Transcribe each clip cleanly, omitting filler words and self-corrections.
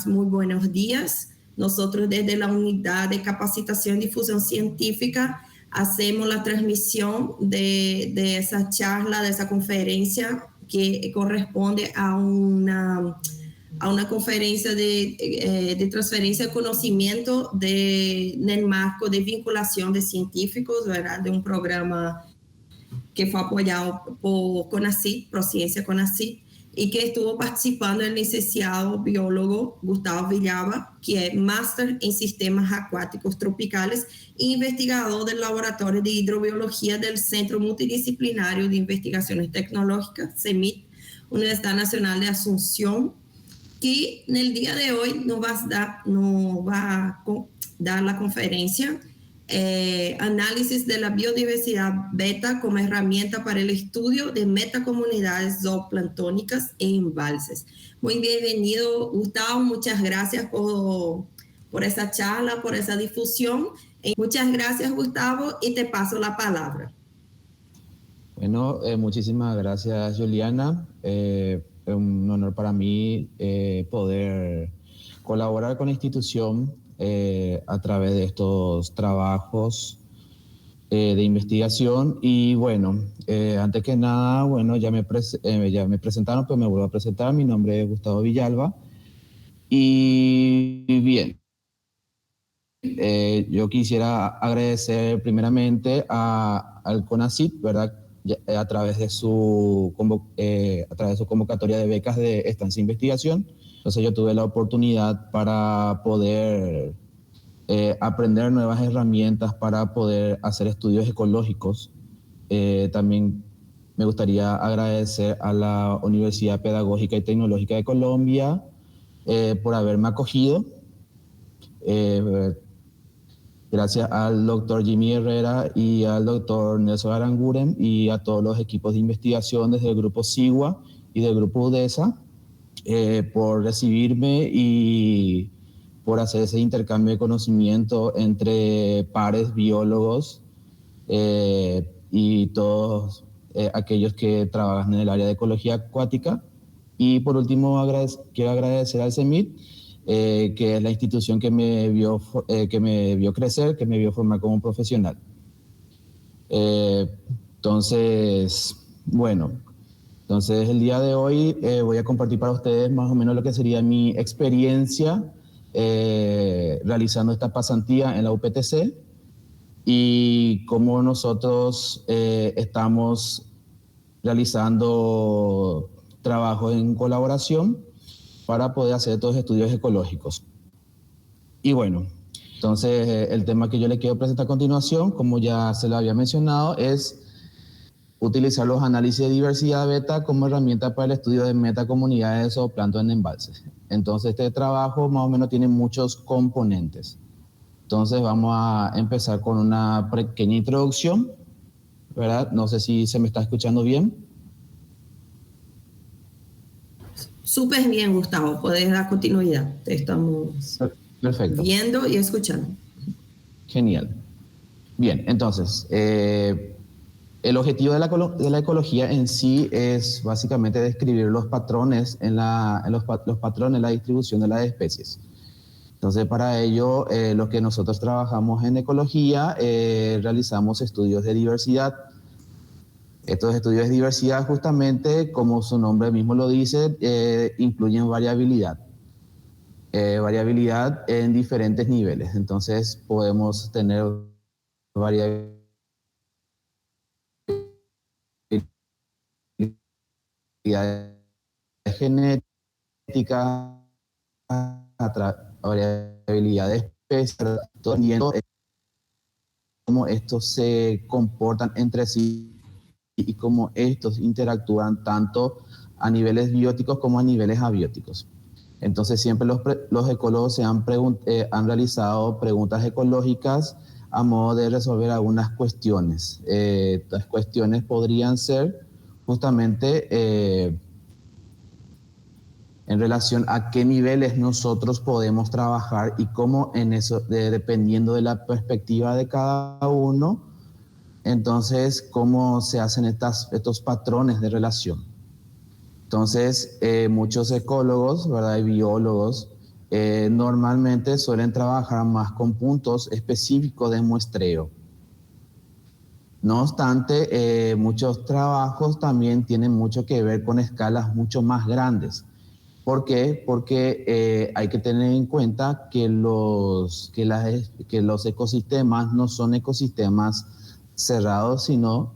Muy buenos días. Nosotros desde la Unidad de Capacitación y Difusión Científica hacemos la transmisión de esa charla, de esa conferencia que corresponde a una conferencia de transferencia de conocimiento en el marco de vinculación de científicos, ¿verdad? De un programa que fue apoyado por CONACYT, Prociencia CONACYT, y que estuvo participando el licenciado biólogo Gustavo Villaba, que es máster en sistemas acuáticos tropicales e investigador del Laboratorio de Hidrobiología del Centro Multidisciplinario de Investigaciones Tecnológicas, CEMIT, Universidad Nacional de Asunción, que en el día de hoy nos va a dar la conferencia Análisis de la biodiversidad beta como herramienta para el estudio de metacomunidades zooplanctónicas e embalses. Muy bienvenido, Gustavo. Muchas gracias por esa charla, por esa difusión. Muchas gracias, Gustavo, y te paso la palabra. Bueno, muchísimas gracias, Juliana. Es un honor para mí poder colaborar con la institución a través de estos trabajos de investigación. Y bueno, antes que nada, bueno, ya me presentaron, pero me vuelvo a presentar. Mi nombre es Gustavo Villalba. Y bien, yo quisiera agradecer primeramente al CONACYT, ¿verdad? A través de su convocatoria de becas de estancia de investigación. Entonces yo tuve la oportunidad para poder aprender nuevas herramientas para poder hacer estudios ecológicos. También me gustaría agradecer a la Universidad Pedagógica y Tecnológica de Colombia por haberme acogido. Gracias al doctor Jimmy Herrera y al doctor Nelson Aranguren y a todos los equipos de investigación desde el grupo SIGUA y del grupo UDESA por recibirme y por hacer ese intercambio de conocimiento entre pares biólogos y todos aquellos que trabajan en el área de ecología acuática. Y por último, quiero agradecer al CEMIT, que es la institución que me vio crecer, que me vio formar como profesional. Entonces el día de hoy voy a compartir para ustedes más o menos lo que sería mi experiencia realizando esta pasantía en la UPTC y cómo nosotros estamos realizando trabajos en colaboración para poder hacer estos estudios ecológicos. Y bueno, entonces el tema que yo le quiero presentar a continuación, como ya se lo había mencionado, es utilizar los análisis de diversidad beta como herramienta para el estudio de metacomunidades de zooplancton en embalses. Entonces este trabajo más o menos tiene muchos componentes. Entonces vamos a empezar con una pequeña introducción, ¿verdad? No sé si se me está escuchando bien. Súper bien, Gustavo. Puedes dar continuidad. Te estamos viendo y escuchando. Genial. Bien, entonces, el objetivo de la ecología en sí es básicamente describir los patrones los patrones en la distribución de las especies. Entonces, para ello, lo que nosotros trabajamos en ecología, realizamos estudios de diversidad. Estos estudios de diversidad, justamente, como su nombre mismo lo dice, incluyen variabilidad. Variabilidad en diferentes niveles. Entonces, podemos tener variabilidad genética, variabilidad de especies, cómo estos se comportan entre sí y cómo estos interactúan tanto a niveles bióticos como a niveles abióticos. Entonces siempre los ecólogos han realizado preguntas ecológicas a modo de resolver algunas cuestiones. Estas cuestiones podrían ser justamente en relación a qué niveles nosotros podemos trabajar y cómo en eso, dependiendo de la perspectiva de cada uno, entonces cómo se hacen estos patrones de relación. Entonces, muchos ecólogos, ¿verdad? Y biólogos normalmente suelen trabajar más con puntos específicos de muestreo. No obstante, muchos trabajos también tienen mucho que ver con escalas mucho más grandes. ¿Por qué? Porque hay que tener en cuenta que los ecosistemas no son ecosistemas cerrados, sino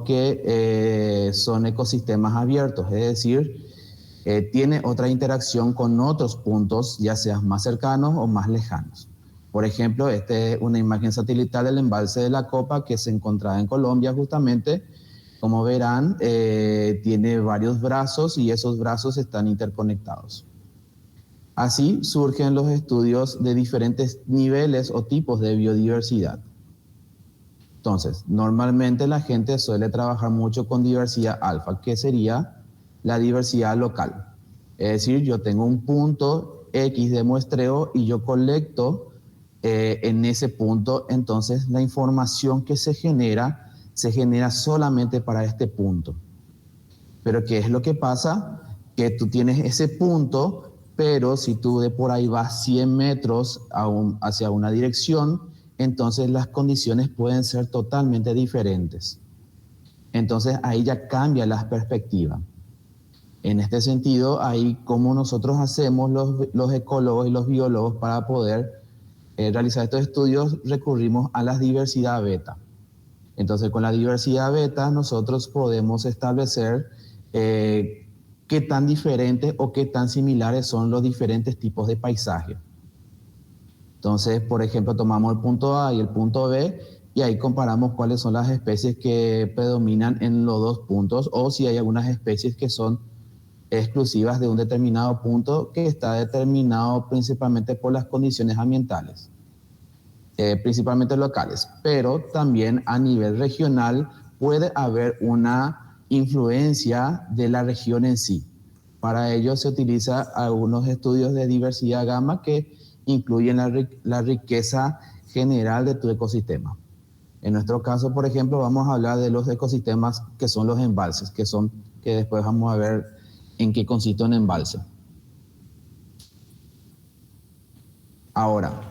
que son ecosistemas abiertos, es decir, tiene otra interacción con otros puntos, ya sean más cercanos o más lejanos. Por ejemplo, esta es una imagen satelital del embalse de la Copa que se encontraba en Colombia justamente. Como verán, tiene varios brazos y esos brazos están interconectados. Así surgen los estudios de diferentes niveles o tipos de biodiversidad. Entonces, normalmente la gente suele trabajar mucho con diversidad alfa, que sería la diversidad local. Es decir, yo tengo un punto X de muestreo y yo colecto en ese punto, entonces la información que se genera solamente para este punto. Pero ¿qué es lo que pasa? Que tú tienes ese punto, pero si tú de por ahí vas 100 metros hacia una dirección, entonces las condiciones pueden ser totalmente diferentes. Entonces ahí ya cambia la perspectiva. En este sentido, ahí como nosotros hacemos los ecólogos y los biólogos para poder realizar estos estudios, recurrimos a la diversidad beta. Entonces, con la diversidad beta nosotros podemos establecer qué tan diferentes o qué tan similares son los diferentes tipos de paisaje. Entonces, por ejemplo, tomamos el punto A y el punto B y ahí comparamos cuáles son las especies que predominan en los dos puntos o si hay algunas especies que son exclusivas de un determinado punto que está determinado principalmente por las condiciones ambientales. Principalmente locales, pero también a nivel regional puede haber una influencia de la región en sí. Para ello se utiliza algunos estudios de diversidad gamma que incluyen la riqueza general de tu ecosistema. En nuestro caso, por ejemplo, vamos a hablar de los ecosistemas que son los embalses, que después vamos a ver en qué consiste un embalse. Ahora,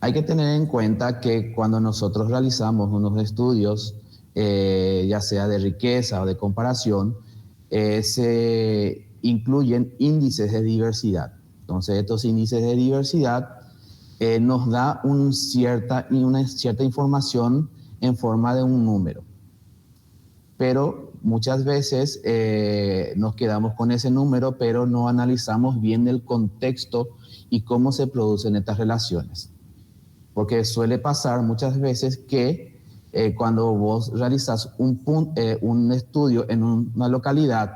hay que tener en cuenta que cuando nosotros realizamos unos estudios, ya sea de riqueza o de comparación, se incluyen índices de diversidad. Entonces, estos índices de diversidad nos da una cierta información en forma de un número. Pero muchas veces nos quedamos con ese número, pero no analizamos bien el contexto y cómo se producen estas relaciones. Porque suele pasar muchas veces que cuando vos realizas un estudio en una localidad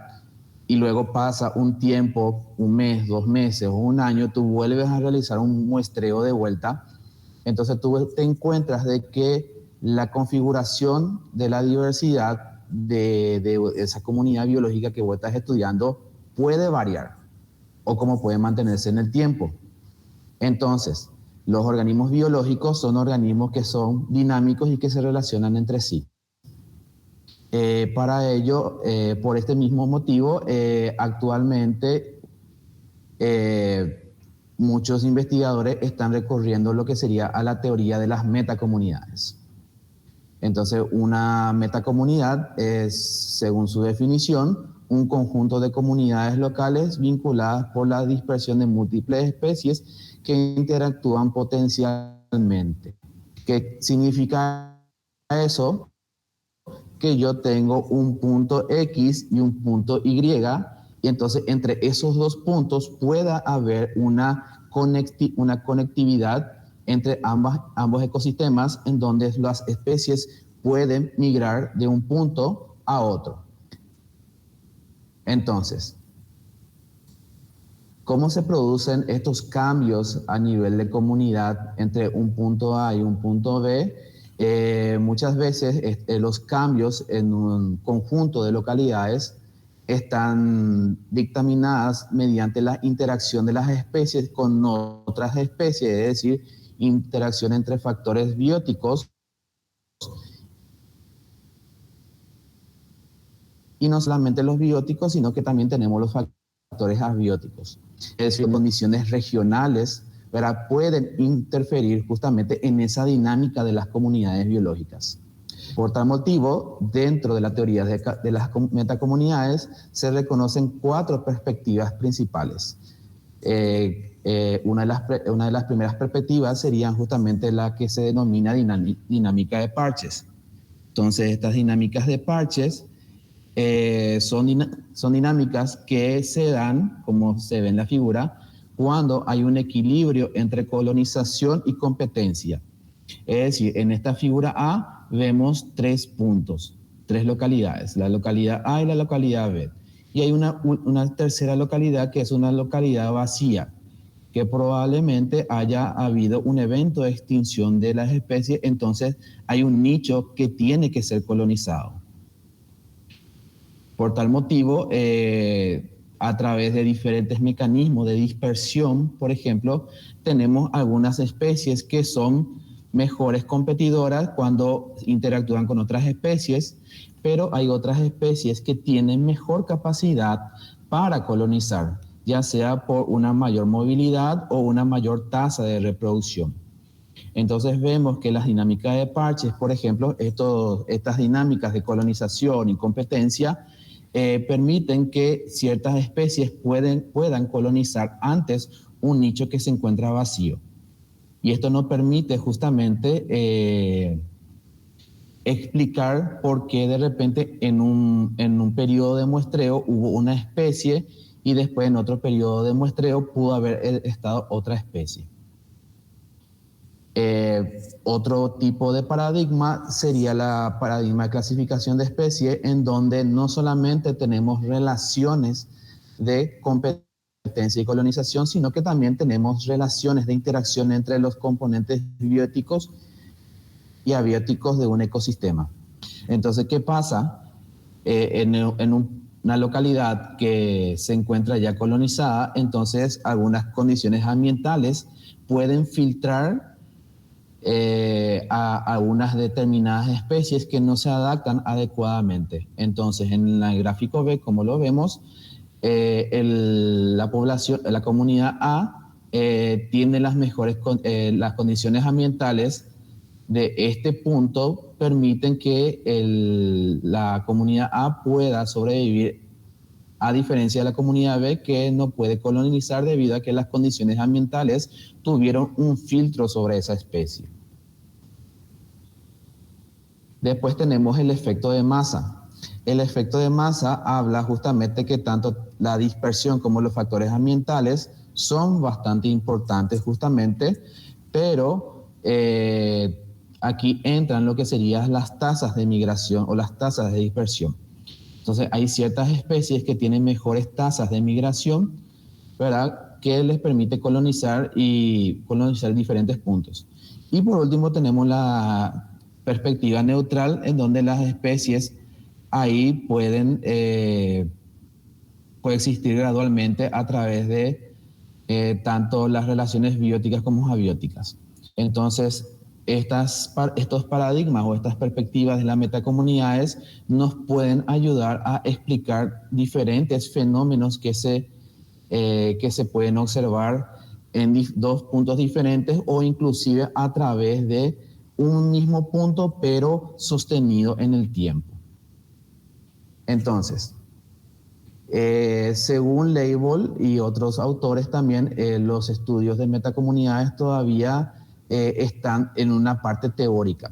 y luego pasa un tiempo, un mes, 2 meses o un año, tú vuelves a realizar un muestreo de vuelta, entonces tú te encuentras de que la configuración de la diversidad de esa comunidad biológica que vos estás estudiando puede variar o cómo puede mantenerse en el tiempo. Entonces, los organismos biológicos son organismos que son dinámicos y que se relacionan entre sí. Para ello, por este mismo motivo, actualmente muchos investigadores están recurriendo a lo que sería a la teoría de las metacomunidades. Entonces, una metacomunidad es, según su definición, un conjunto de comunidades locales vinculadas por la dispersión de múltiples especies que interactúan potencialmente. ¿Qué significa eso? Que yo tengo un punto X y un punto Y, y entonces entre esos dos puntos pueda haber una conectividad entre ambos ecosistemas en donde las especies pueden migrar de un punto a otro. Entonces, ¿cómo se producen estos cambios a nivel de comunidad entre un punto A y un punto B? Muchas veces los cambios en un conjunto de localidades están dictaminadas mediante la interacción de las especies con otras especies, es decir, interacción entre factores bióticos y no solamente los bióticos, sino que también tenemos los factores factores abióticos. Es decir, condiciones regionales, ¿verdad?, pueden interferir justamente en esa dinámica de las comunidades biológicas. Por tal motivo, dentro de la teoría de las metacomunidades se reconocen 4 perspectivas principales. Una de las primeras perspectivas serían justamente la que se denomina dinámica de parches. Entonces, estas dinámicas de parches son dinámicas que se dan, como se ve en la figura, cuando hay un equilibrio entre colonización y competencia. Es decir, en esta figura A vemos 3 puntos, 3 localidades, la localidad A y la localidad B. Y hay una tercera localidad que es una localidad vacía, que probablemente haya habido un evento de extinción de las especies, entonces hay un nicho que tiene que ser colonizado. Por tal motivo, a través de diferentes mecanismos de dispersión, por ejemplo, tenemos algunas especies que son mejores competidoras cuando interactúan con otras especies, pero hay otras especies que tienen mejor capacidad para colonizar, ya sea por una mayor movilidad o una mayor tasa de reproducción. Entonces vemos que las dinámicas de parches, por ejemplo, estas dinámicas de colonización y competencia, permiten que ciertas especies puedan colonizar antes un nicho que se encuentra vacío. Y esto nos permite justamente explicar por qué de repente en un periodo de muestreo hubo una especie y después en otro periodo de muestreo pudo haber estado otra especie. Otro tipo de paradigma sería la paradigma de clasificación de especies, en donde no solamente tenemos relaciones de competencia y colonización, sino que también tenemos relaciones de interacción entre los componentes bióticos y abióticos de un ecosistema. Entonces, ¿qué pasa? Una localidad que se encuentra ya colonizada, entonces algunas condiciones ambientales pueden filtrar a algunas determinadas especies que no se adaptan adecuadamente. Entonces, en el gráfico B, como lo vemos, la comunidad A tiene las mejores las condiciones ambientales de este punto, permiten que la comunidad A pueda sobrevivir, a diferencia de la comunidad B, que no puede colonizar debido a que las condiciones ambientales tuvieron un filtro sobre esa especie. Después tenemos el efecto de masa. El efecto de masa habla justamente que tanto la dispersión como los factores ambientales son bastante importantes justamente, pero aquí entran lo que serían las tasas de migración o las tasas de dispersión. Entonces, hay ciertas especies que tienen mejores tasas de migración, ¿verdad?, que les permite colonizar diferentes puntos. Y por último tenemos la perspectiva neutral, en donde las especies ahí pueden coexistir gradualmente a través de tanto las relaciones bióticas como abióticas. Entonces, estos paradigmas o estas perspectivas de las metacomunidades nos pueden ayudar a explicar diferentes fenómenos que se pueden observar en dos puntos diferentes o inclusive a través de un mismo punto pero sostenido en el tiempo. Entonces, según Leibol y otros autores también, los estudios de metacomunidades todavía están en una parte teórica.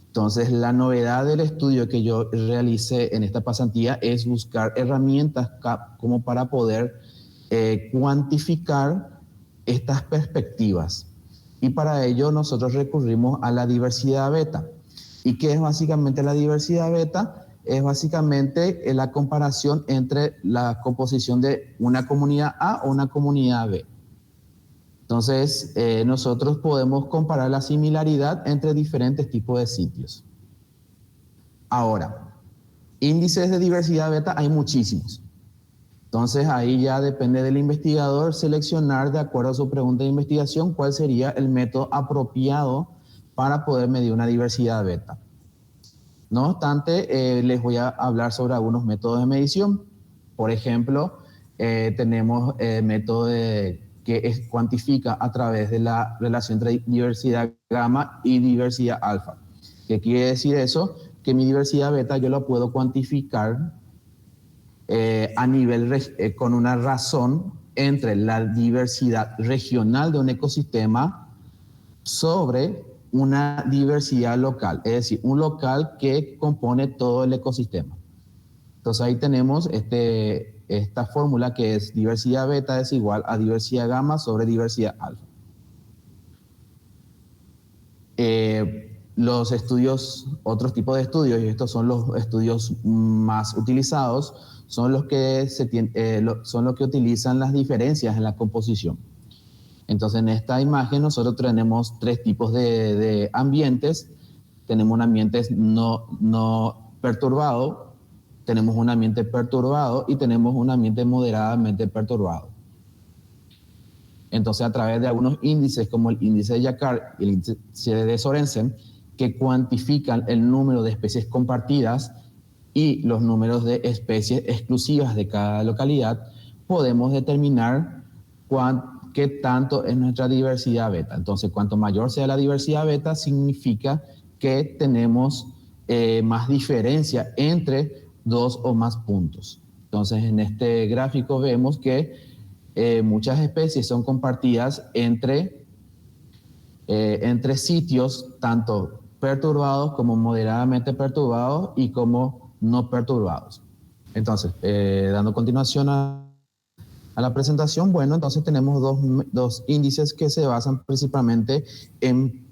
Entonces, la novedad del estudio que yo realicé en esta pasantía es buscar herramientas como para poder cuantificar estas perspectivas. Y para ello nosotros recurrimos a la diversidad beta. ¿Y qué es básicamente la diversidad beta? Es básicamente la comparación entre la composición de una comunidad A o una comunidad B. Entonces, nosotros podemos comparar la similaridad entre diferentes tipos de sitios. Ahora, índices de diversidad beta hay muchísimos. Entonces, ahí ya depende del investigador seleccionar, de acuerdo a su pregunta de investigación, cuál sería el método apropiado para poder medir una diversidad beta. No obstante, les voy a hablar sobre algunos métodos de medición. Por ejemplo, tenemos método que cuantifica a través de la relación entre diversidad gamma y diversidad alfa. ¿Qué quiere decir eso? Que mi diversidad beta yo la puedo cuantificar a nivel con una razón entre la diversidad regional de un ecosistema sobre una diversidad local, es decir, un local que compone todo el ecosistema. Entonces ahí tenemos esta fórmula que es diversidad beta es igual a diversidad gamma sobre diversidad alfa. Los estudios, otros tipos de estudios, y estos son los estudios más utilizados, son los que utilizan las diferencias en la composición. Entonces, en esta imagen nosotros tenemos tres tipos de ambientes. Tenemos un ambiente no perturbado, tenemos un ambiente perturbado y tenemos un ambiente moderadamente perturbado. Entonces, a través de algunos índices como el índice de Jaccard y el índice de Sorensen, que cuantifican el número de especies compartidas y los números de especies exclusivas de cada localidad, podemos determinar qué tanto es nuestra diversidad beta. Entonces, cuanto mayor sea la diversidad beta, significa que tenemos más diferencia entre dos o más puntos. Entonces, en este gráfico vemos que muchas especies son compartidas entre sitios tanto perturbados como moderadamente perturbados y como no perturbados. Entonces, dando continuación a la presentación, bueno, entonces tenemos dos índices que se basan principalmente en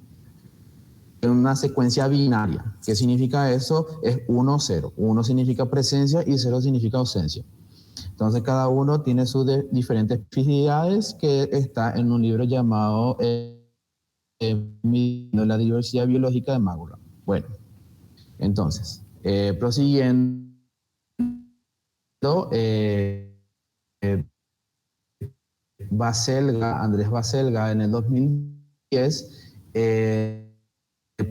una secuencia binaria. ¿Qué significa eso? Es 1, 0. 1 significa presencia y 0 significa ausencia. Entonces, cada uno tiene sus diferentes especificidades que está en un libro llamado Midiendo la diversidad biológica de Magura. Bueno, entonces, prosiguiendo, Andrés Baselga en el 2010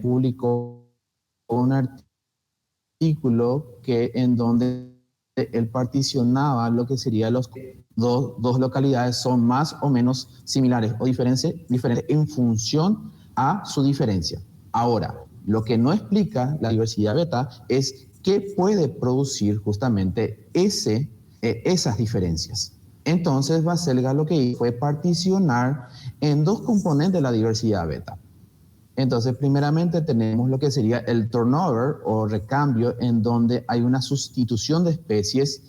publicó un artículo en donde él particionaba lo que serían los dos localidades son más o menos similares o diferentes en función a su diferencia. Ahora, lo que no explica la diversidad beta es qué puede producir justamente esas diferencias. Entonces, Baselga lo que hizo fue particionar en dos componentes de la diversidad beta. Entonces, primeramente tenemos lo que sería el turnover o recambio, en donde hay una sustitución de especies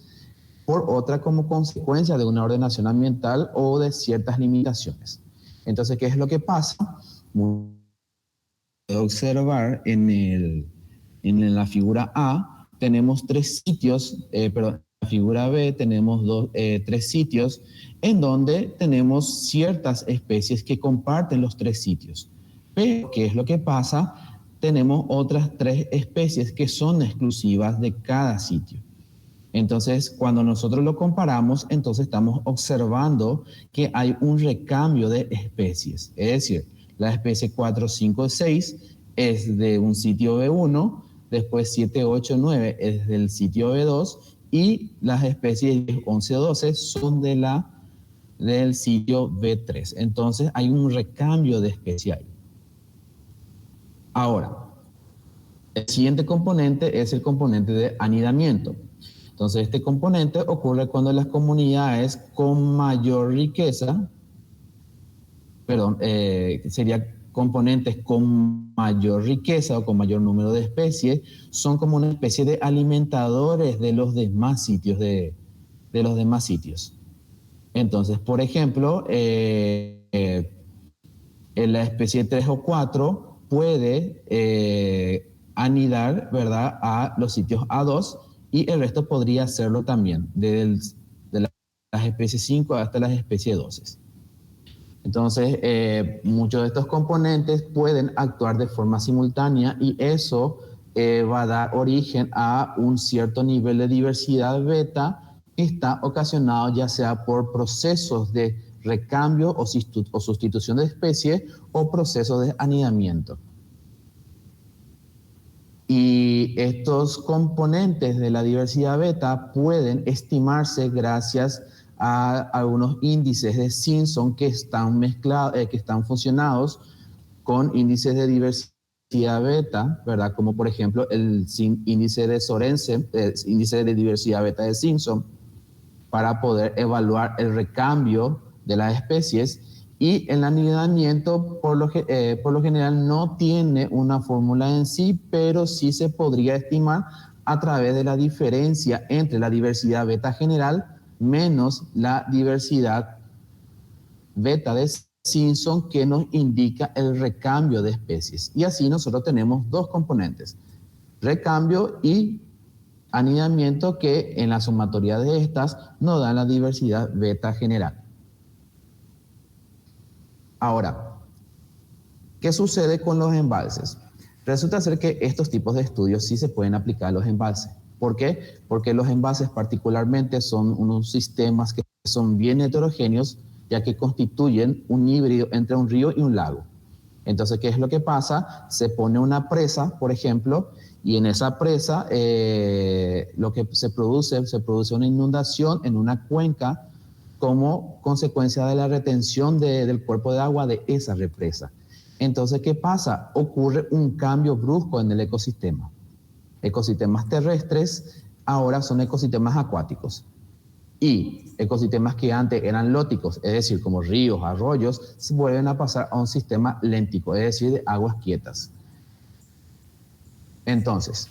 por otra como consecuencia de una ordenación ambiental o de ciertas limitaciones. Entonces, ¿qué es lo que pasa? Observar en la figura A tenemos tres sitios, perdón, en la figura B tenemos tres sitios en donde tenemos ciertas especies que comparten los tres sitios. Pero, ¿qué es lo que pasa? Tenemos otras tres especies que son exclusivas de cada sitio. Entonces, cuando nosotros lo comparamos, entonces estamos observando que hay un recambio de especies. Es decir, la especie 4, 5, 6 es de un sitio B1, después 7, 8, 9 es del sitio B2 y las especies 10, 11, 12 son del sitio B3. Entonces, hay un recambio de especies ahí. Ahora, el siguiente componente es el componente de anidamiento. Entonces, este componente ocurre cuando las comunidades con mayor riqueza, sería componentes con mayor riqueza o con mayor número de especies, son como una especie de alimentadores de los demás sitios. Entonces, por ejemplo, en la especie 3 o 4 puede anidar, ¿verdad?, a los sitios A2 y el resto podría hacerlo también, de las especies 5 hasta las especies 12. Entonces, muchos de estos componentes pueden actuar de forma simultánea y eso va a dar origen a un cierto nivel de diversidad beta que está ocasionado ya sea por procesos de recambio o sustitución de especies o procesos de anidamiento. Y estos componentes de la diversidad beta pueden estimarse gracias a algunos índices de Simpson que están mezclados, que están fusionados con índices de diversidad beta, ¿verdad? Como por ejemplo el índice de Sorensen, índice de diversidad beta de Simpson, para poder evaluar el recambio de las especies. Y el anidamiento por lo general no tiene una fórmula en sí, pero sí se podría estimar a través de la diferencia entre la diversidad beta general menos la diversidad beta de Simpson, que nos indica el recambio de especies. Y así nosotros tenemos dos componentes, recambio y anidamiento, que en la sumatoria de estas nos dan la diversidad beta general. Ahora, ¿qué sucede con los embalses? Resulta ser que estos tipos de estudios sí se pueden aplicar a los embalses. ¿Por qué? Porque los embalses particularmente son unos sistemas que son bien heterogéneos, ya que constituyen un híbrido entre un río y un lago. Entonces, ¿qué es lo que pasa? Se pone una presa, por ejemplo, y en esa presa lo que se produce una inundación en una cuenca como consecuencia de la retención del cuerpo de agua de esa represa. Entonces, ¿qué pasa? Ocurre un cambio brusco en el ecosistema. Ecosistemas terrestres ahora son ecosistemas acuáticos. Y ecosistemas que antes eran lóticos, es decir, como ríos, arroyos, se vuelven a pasar a un sistema léntico, es decir, de aguas quietas. Entonces,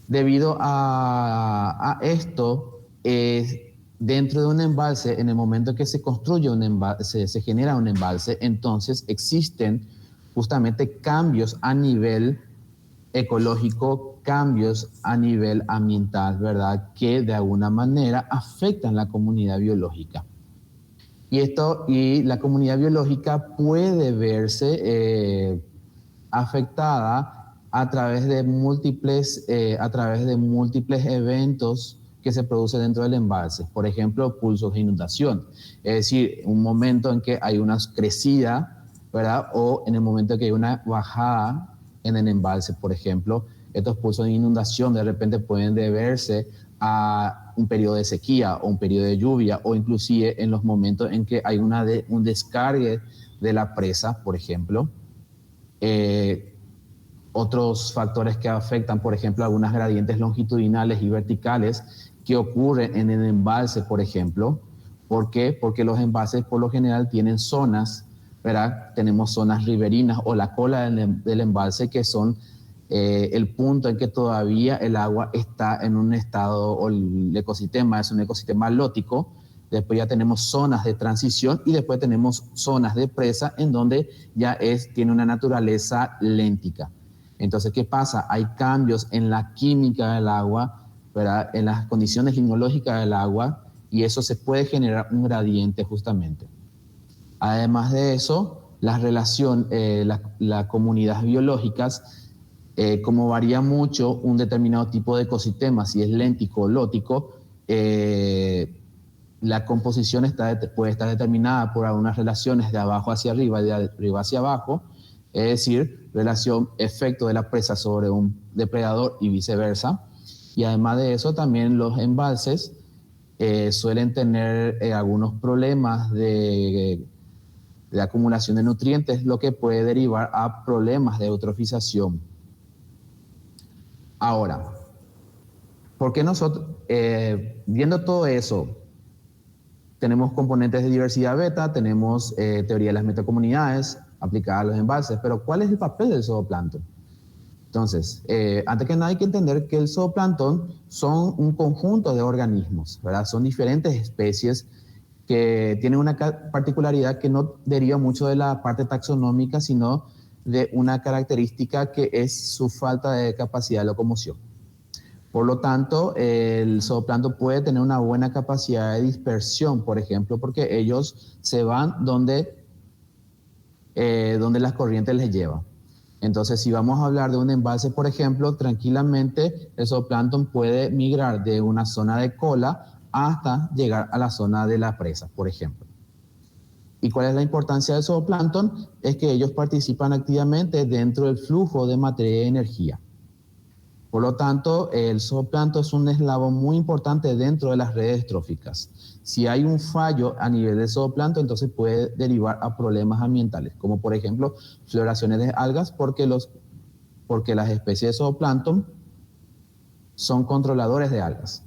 debido a esto, dentro de un embalse, en el momento que se construye un embalse, se genera un embalse, entonces existen justamente cambios a nivel ecológico, cambios a nivel ambiental, ¿verdad? Que de alguna manera afectan la comunidad biológica. Y la comunidad biológica puede verse afectada a través de múltiples eventos que se producen dentro del embalse. Por ejemplo, pulsos de inundación, es decir, un momento en que hay una crecida, ¿verdad? O en el momento en que hay una bajada en el embalse, por ejemplo. Estos pulsos de inundación de repente pueden deberse a un periodo de sequía o un periodo de lluvia, o inclusive en los momentos en que hay un descargue de la presa, por ejemplo. Otros factores que afectan, por ejemplo, algunas gradientes longitudinales y verticales que ocurren en el embalse, por ejemplo. ¿Por qué? Porque los embalses por lo general tienen zonas, ¿verdad? Tenemos zonas riberinas o la cola del embalse, que son el punto en que todavía el agua está en un estado, o el ecosistema es un ecosistema lótico. Después ya tenemos zonas de transición y después tenemos zonas de presa en donde ya tiene una naturaleza léntica. Entonces, ¿qué pasa? Hay cambios en la química del agua, ¿verdad? En las condiciones limnológicas del agua, y eso se puede generar un gradiente justamente. Además de eso, las comunidades biológicas, como varía mucho un determinado tipo de ecosistema, si es léntico o lótico, la composición puede estar determinada por algunas relaciones de abajo hacia arriba y de arriba hacia abajo, es decir, relación efecto de la presa sobre un depredador y viceversa. Y además de eso, también los embalses suelen tener algunos problemas de acumulación de nutrientes, lo que puede derivar a problemas de eutrofización. Ahora, ¿por qué nosotros, viendo todo eso, tenemos componentes de diversidad beta, tenemos teoría de las metacomunidades aplicada a los embalses, pero ¿cuál es el papel del zooplancton? Entonces, antes que nada hay que entender que el zooplancton son un conjunto de organismos, ¿verdad? Son diferentes especies que tienen una particularidad que no deriva mucho de la parte taxonómica, sino de una característica que es su falta de capacidad de locomoción. Por lo tanto, el zooplancton puede tener una buena capacidad de dispersión, por ejemplo, porque ellos se van donde las corrientes les llevan. Entonces, si vamos a hablar de un embalse, por ejemplo, tranquilamente el zooplancton puede migrar de una zona de cola hasta llegar a la zona de la presa, por ejemplo. ¿Y cuál es la importancia del zooplancton? Es que ellos participan activamente dentro del flujo de materia y energía. Por lo tanto, el zooplancton es un eslabón muy importante dentro de las redes tróficas. Si hay un fallo a nivel de zooplancton, entonces puede derivar a problemas ambientales, como por ejemplo floraciones de algas, porque las especies de zooplancton son controladores de algas.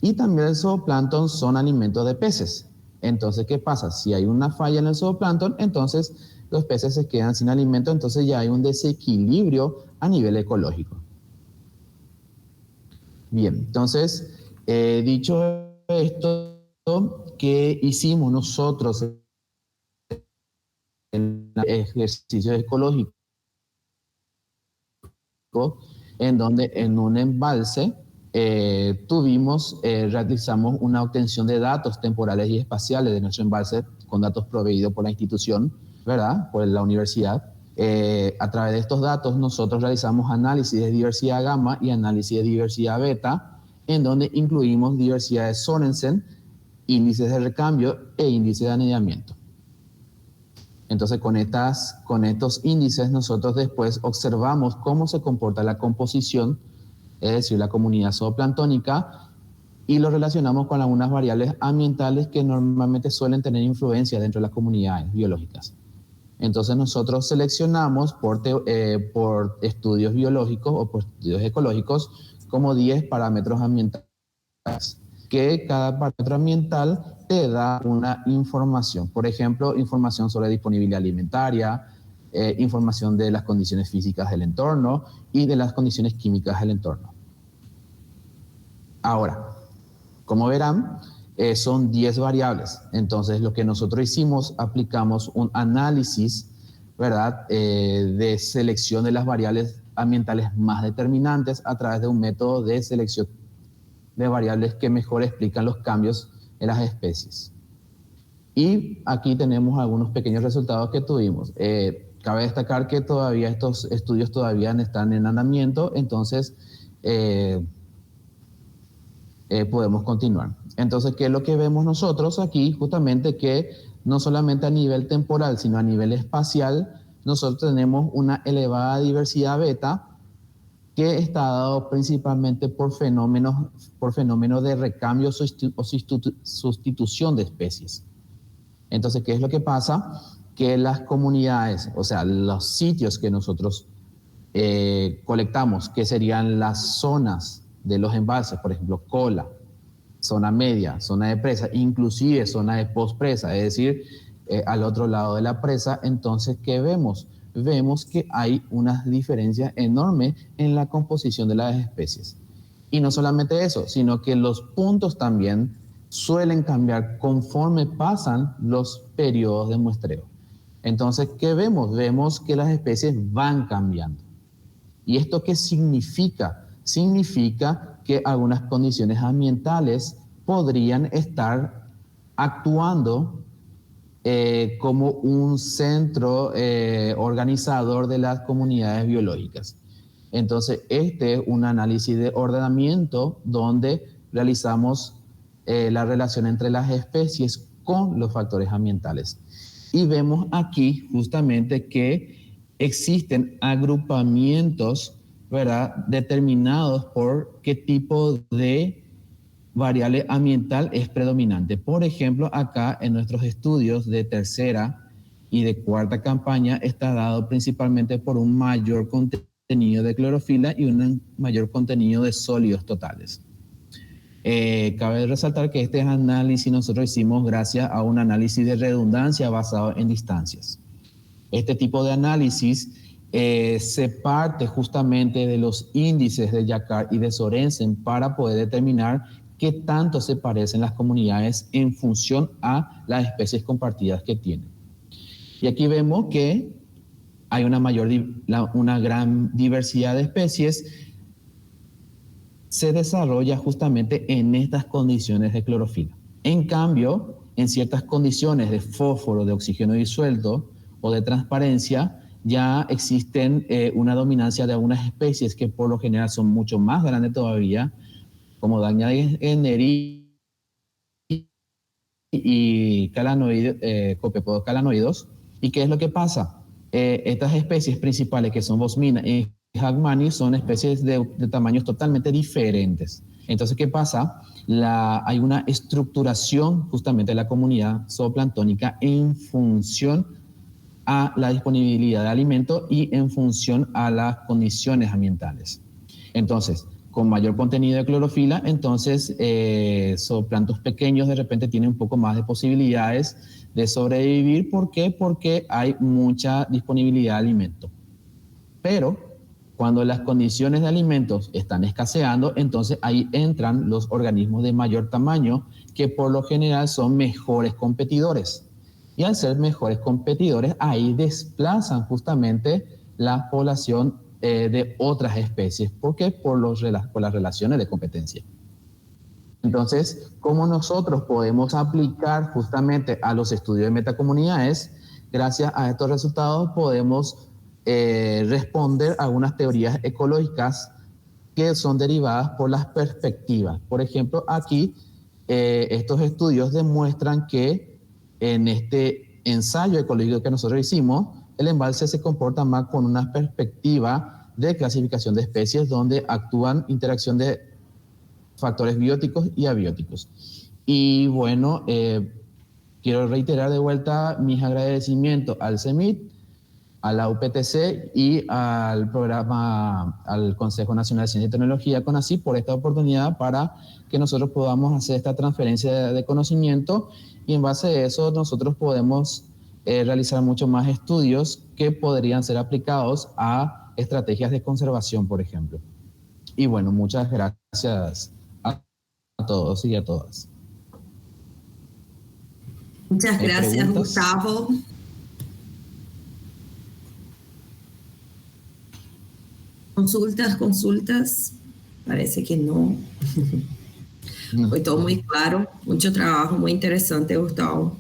Y también el zooplancton son alimentos de peces. Entonces, ¿qué pasa? Si hay una falla en el zooplancton, entonces los peces se quedan sin alimento, entonces ya hay un desequilibrio a nivel ecológico. Bien, entonces, dicho esto, ¿qué hicimos nosotros en el ejercicio ecológico? En donde en un embalse realizamos una obtención de datos temporales y espaciales de nuestro embalse con datos proveídos por la institución, ¿verdad? Por la universidad. A través de estos datos nosotros realizamos análisis de diversidad gamma y análisis de diversidad beta, en donde incluimos diversidad de Sorensen, índices de recambio e índices de anidamiento. Entonces, con estos índices nosotros después observamos cómo se comporta la composición, es decir, la comunidad zooplanctónica, y lo relacionamos con algunas variables ambientales que normalmente suelen tener influencia dentro de las comunidades biológicas. Entonces nosotros seleccionamos por estudios biológicos o por estudios ecológicos como 10 parámetros ambientales, que cada parámetro ambiental te da una información. Por ejemplo, información sobre disponibilidad alimentaria, información de las condiciones físicas del entorno y de las condiciones químicas del entorno. Ahora, como verán, son 10 variables. Entonces, lo que nosotros hicimos, aplicamos un análisis, ¿verdad?, de selección de las variables ambientales más determinantes a través de un método de selección de variables que mejor explican los cambios en las especies. Y aquí tenemos algunos pequeños resultados que tuvimos. Cabe destacar que todavía estos estudios todavía están en andamiento, entonces podemos continuar. Entonces, ¿qué es lo que vemos nosotros aquí? Justamente que no solamente a nivel temporal, sino a nivel espacial, nosotros tenemos una elevada diversidad beta que está dado principalmente por fenómenos de recambio o sustitución de especies. Entonces, ¿qué es lo que pasa? Que las comunidades, o sea, los sitios que nosotros colectamos, que serían las zonas de los embalses, por ejemplo, cola, zona media, zona de presa, inclusive zona de postpresa, es decir, al otro lado de la presa, entonces, ¿qué vemos? Vemos que hay unas diferencias enormes en la composición de las especies. Y no solamente eso, sino que los puntos también suelen cambiar conforme pasan los periodos de muestreo. Entonces, ¿qué vemos? Vemos que las especies van cambiando. ¿Y esto qué significa? Significa que algunas condiciones ambientales podrían estar actuando como un centro organizador de las comunidades biológicas. Entonces, este es un análisis de ordenamiento donde realizamos la relación entre las especies con los factores ambientales. Y vemos aquí justamente que existen agrupamientos, ¿verdad?, determinados por qué tipo de variable ambiental es predominante. Por ejemplo, acá en nuestros estudios de tercera y de cuarta campaña está dado principalmente por un mayor contenido de clorofila y un mayor contenido de sólidos totales. Cabe resaltar que este análisis nosotros hicimos gracias a un análisis de redundancia basado en distancias. Este tipo de análisis se parte justamente de los índices de Jacquard y de Sorensen para poder determinar qué tanto se parecen las comunidades en función a las especies compartidas que tienen. Y aquí vemos que hay una gran diversidad de especies, se desarrolla justamente en estas condiciones de clorofila. En cambio, en ciertas condiciones de fósforo, de oxígeno disuelto o de transparencia, ya existen una dominancia de algunas especies que por lo general son mucho más grandes todavía, como Daphnia enneri y copepodos calanoides. ¿Y qué es lo que pasa? Estas especies principales que son bosmina y Hagmani son especies de tamaños totalmente diferentes. Entonces, ¿qué pasa? Hay una estructuración justamente de la comunidad zooplanctónica en función a la disponibilidad de alimento y en función a las condiciones ambientales. Entonces, con mayor contenido de clorofila, entonces zooplanctos pequeños de repente tienen un poco más de posibilidades de sobrevivir. ¿Por qué? Porque hay mucha disponibilidad de alimento. Pero cuando las condiciones de alimentos están escaseando, entonces ahí entran los organismos de mayor tamaño que por lo general son mejores competidores. Y al ser mejores competidores, ahí desplazan justamente la población de otras especies. ¿Por qué? Por las relaciones de competencia. Entonces, ¿cómo nosotros podemos aplicar justamente a los estudios de metacomunidades? Gracias a estos resultados podemos responder a algunas teorías ecológicas que son derivadas por las perspectivas. Por ejemplo, aquí estos estudios demuestran que en este ensayo ecológico que nosotros hicimos, el embalse se comporta más con una perspectiva de clasificación de especies donde actúan interacción de factores bióticos y abióticos. Y bueno, quiero reiterar de vuelta mis agradecimientos al CEMIT, a la UPTC y al Consejo Nacional de Ciencia y Tecnología, CONACYT, por esta oportunidad para que nosotros podamos hacer esta transferencia de conocimiento, y en base a eso nosotros podemos realizar muchos más estudios que podrían ser aplicados a estrategias de conservación, por ejemplo. Y bueno, muchas gracias a todos y a todas. Muchas gracias, Gustavo. Consultas, parece que no. Fue todo muy claro, mucho trabajo, muy interesante, Gustavo.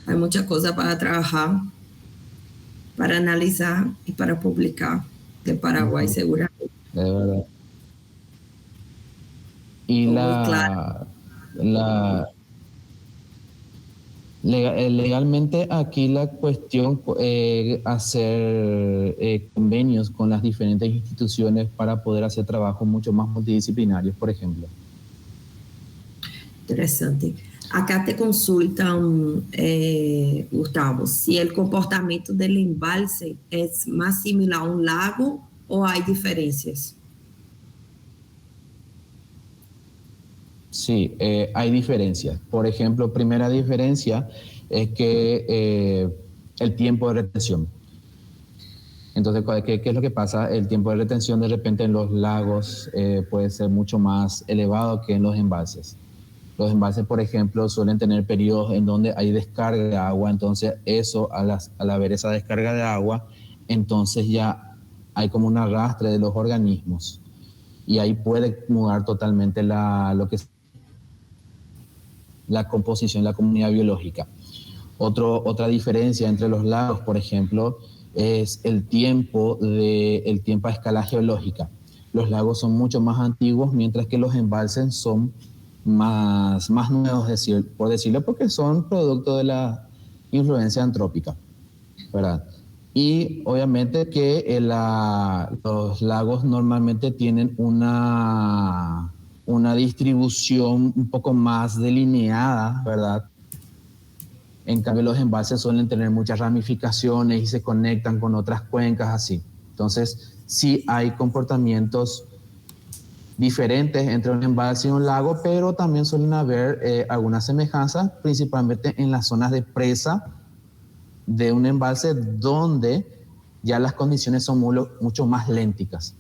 Hay mucha cosa para trabajar, para analizar y para publicar de Paraguay, seguramente. De verdad. Y legalmente aquí la cuestión hacer convenios con las diferentes instituciones para poder hacer trabajos mucho más multidisciplinarios, por ejemplo. Interesante. Acá te consultan, Gustavo, si el comportamiento del embalse es más similar a un lago o hay diferencias. Sí, hay diferencias. Por ejemplo, primera diferencia es que el tiempo de retención. Entonces, ¿qué es lo que pasa? El tiempo de retención de repente en los lagos puede ser mucho más elevado que en los embalses. Los embalses, por ejemplo, suelen tener periodos en donde hay descarga de agua. Entonces, eso, al haber esa descarga de agua, entonces ya hay como un arrastre de los organismos. Y ahí puede mudar totalmente lo que es la composición de la comunidad biológica. Otra diferencia entre los lagos, por ejemplo, es el tiempo a escala geológica. Los lagos son mucho más antiguos, mientras que los embalses son más nuevos, por decirlo, porque son producto de la influencia antrópica, ¿verdad? Y obviamente que los lagos normalmente tienen una distribución un poco más delineada, ¿verdad? En cambio, los embalses suelen tener muchas ramificaciones y se conectan con otras cuencas así. Entonces, sí hay comportamientos diferentes entre un embalse y un lago, pero también suelen haber algunas semejanzas, principalmente en las zonas de presa de un embalse donde ya las condiciones son mucho más lénticas.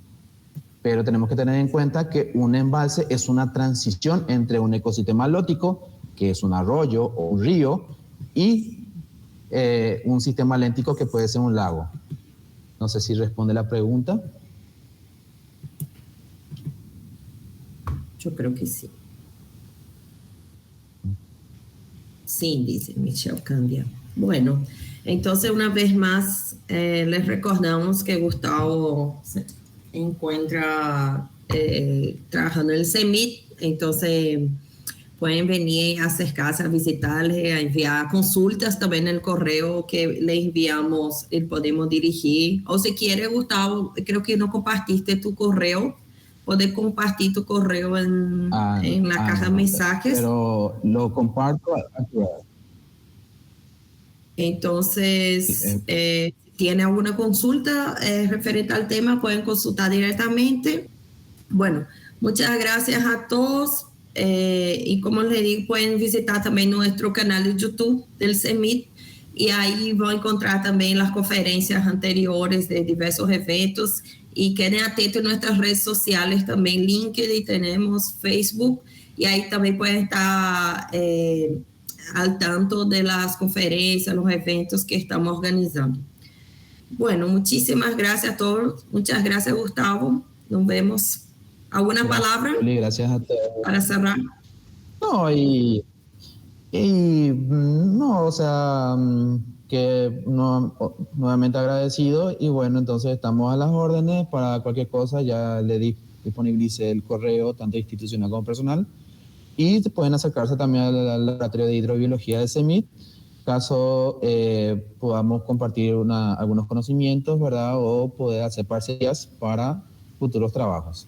Pero tenemos que tener en cuenta que un embalse es una transición entre un ecosistema alótico, que es un arroyo o un río, y un sistema léntico que puede ser un lago. No sé si responde la pregunta. Yo creo que sí. Sí, dice Michelle Cambia. Bueno, entonces una vez más les recordamos que Gustavo se encuentra trabajando en el CEMIT, entonces pueden venir a acercarse, a visitarle, a enviar consultas también en el correo que le enviamos y podemos dirigir. O si quiere, Gustavo, creo que no compartiste tu correo, puedes compartir tu correo en la caja de mensajes. Pero lo comparto aquí. Entonces, si tiene alguna consulta referente al tema, pueden consultar directamente. Bueno, muchas gracias a todos. Y como les digo, pueden visitar también nuestro canal de YouTube del CEMIT y ahí van a encontrar también las conferencias anteriores de diversos eventos y queden atentos a nuestras redes sociales también, LinkedIn, tenemos Facebook y ahí también pueden estar al tanto de las conferencias, los eventos que estamos organizando. Bueno, muchísimas gracias a todos. Muchas gracias, Gustavo. Nos vemos. ¿Alguna palabra? Gracias a todos. Para cerrar. No, no, o sea, que nuevamente agradecido y bueno, entonces estamos a las órdenes para cualquier cosa, ya le disponibilicé el correo tanto institucional como personal y pueden acercarse también al laboratorio de hidrobiología de CEMIT, caso podamos compartir algunos conocimientos, ¿verdad? O poder hacer parcerias para futuros trabajos.